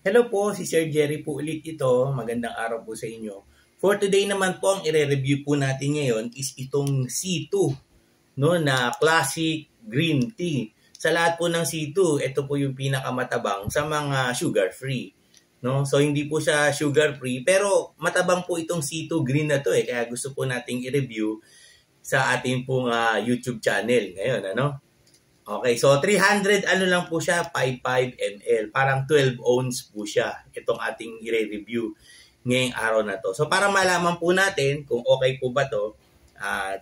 Hello po, si Sir Jerry po ulit ito. Magandang araw po sa inyo. For today naman po, ang i-review po natin ngayon is itong C2, no, na classic green tea. Sa lahat po ng C2, ito po yung pinakamatabang sa mga sugar-free. No? So hindi po siya sugar-free, pero matabang po itong C2 green na to kaya gusto po nating i-review sa ating pong YouTube channel ngayon, ano? Okay, so 300 ano lang po siya, 55 ml. Parang 12 ounce po siya. Itong ating i-review ngayong araw na to. So para malaman po natin kung okay po ba to,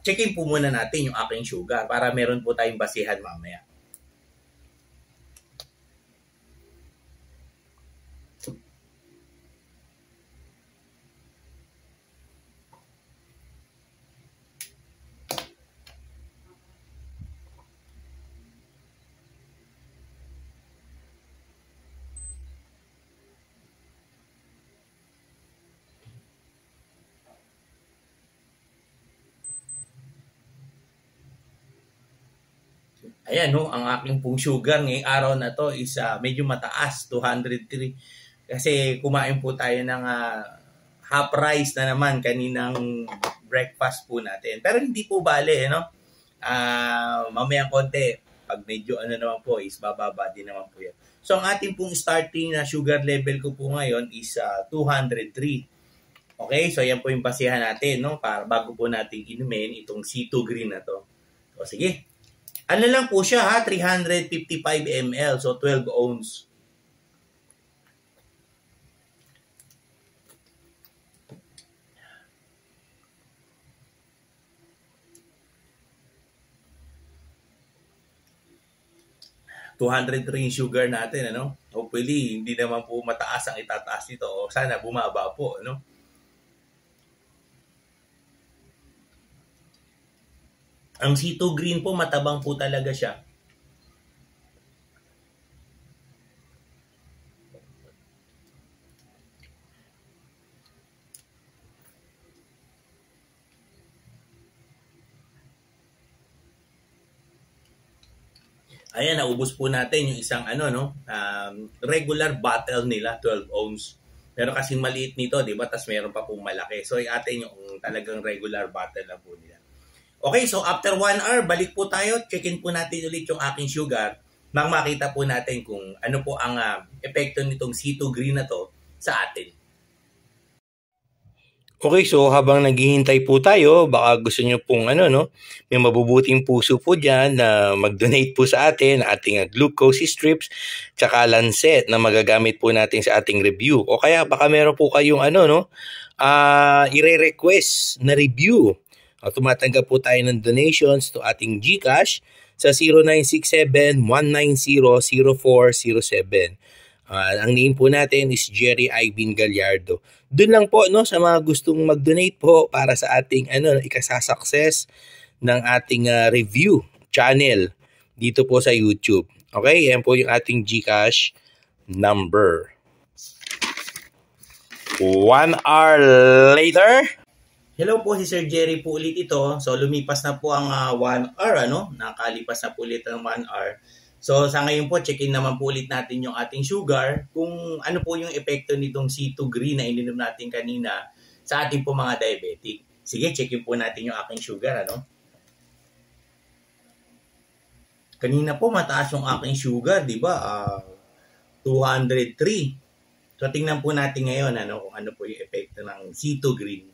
checkin po muna natin yung aking sugar para meron po tayong basihan mamaya. Ayan, no, ang aking pong sugar ngayong araw na to is medyo mataas, 203. Kasi kumain po tayo ng half rice na naman kaninang breakfast po natin. Pero hindi po bale, no? Mamayang konti, pag medyo ano naman po is bababa din naman po yan. So ang ating pong starting na sugar level ko po ngayon is 203. Okay, so yan po yung basihan natin, no? Para bago po natin inumin itong C2 green na to. So sige. Ano lang po siya ha, 355 ml, so 12 ounce. $203 sugar natin, ano? Hopefully, hindi naman po mataas ang itataas nito o sana bumaba po, ano? Ang C2 green po, matabang po talaga siya. Ayan, naubos po natin yung isang regular bottle nila, 12 ounce. Pero kasi maliit nito, di ba? Tapos meron pa pong malaki. So, atin yung talagang regular bottle na po nila. Okay, so after 1 hour, balik po tayo. Checkin po natin ulit yung aking sugar. Nang makita po natin kung ano po ang epekto nitong C2 green na to sa atin. Okay, so habang naghihintay po tayo, baka gusto nyo pong may mabubuting puso po dyan na mag-donate po sa atin, ating glucose strips, tsaka lancet na magagamit po natin sa ating review. O kaya baka meron po kayong i-request na review. Tumatanggap po tayo ng donations to ating GCash sa 0967-190-0407. Ang name po natin is Jerry Ivan Gallardo. Doon lang po sa mga gustong mag-donate po para sa ating ikasasucess ng ating review channel dito po sa YouTube. Okay, yan po yung ating GCash number. 1 hour later. Hello po, si Sir Jerry po ulit ito. So lumipas na po ang 1 hour, nakalipas na po ulit ang 1 hour. So sa ngayon po, check-in naman po ulit natin yung ating sugar, kung ano po yung epekto nitong C2 green na ininom natin kanina sa ating po mga diabetic. Sige, check-in po natin yung aking sugar, Kanina po mataas yung aking sugar, di ba? 203. So tingnan po natin ngayon kung ano po yung epekto ng C2 green.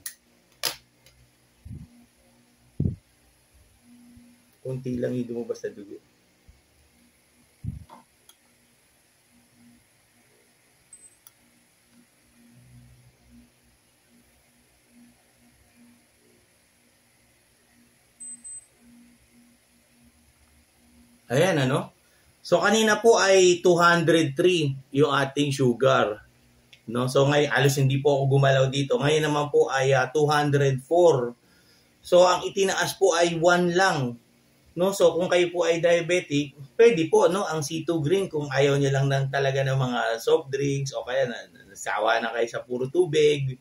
Kunti lang yung lumabas na dugo. Ayan, So, kanina po ay 203 yung ating sugar. No? So, ngayon, alos hindi po ako gumalaw dito. Ngayon naman po ay 204. So, ang itinaas po ay 1 lang. No? So, kung kayo po ay diabetic, pwede po, ang C2 green kung ayaw niyo lang talaga ng mga soft drinks o kaya nasawa na kayo sa puro tubig.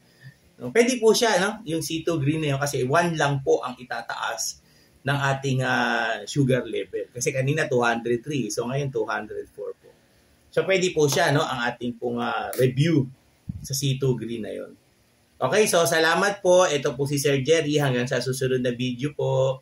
No? Pwede po siya, yung C2 green na yun kasi 1 lang po ang itataas ng ating sugar level. Kasi kanina 203, so ngayon 204 po. So pwede po siya, no, ang ating pong review sa C2 Green na yon. Okay, so salamat po. Ito po si Sir Jerry. Hanggang sa susunod na video po.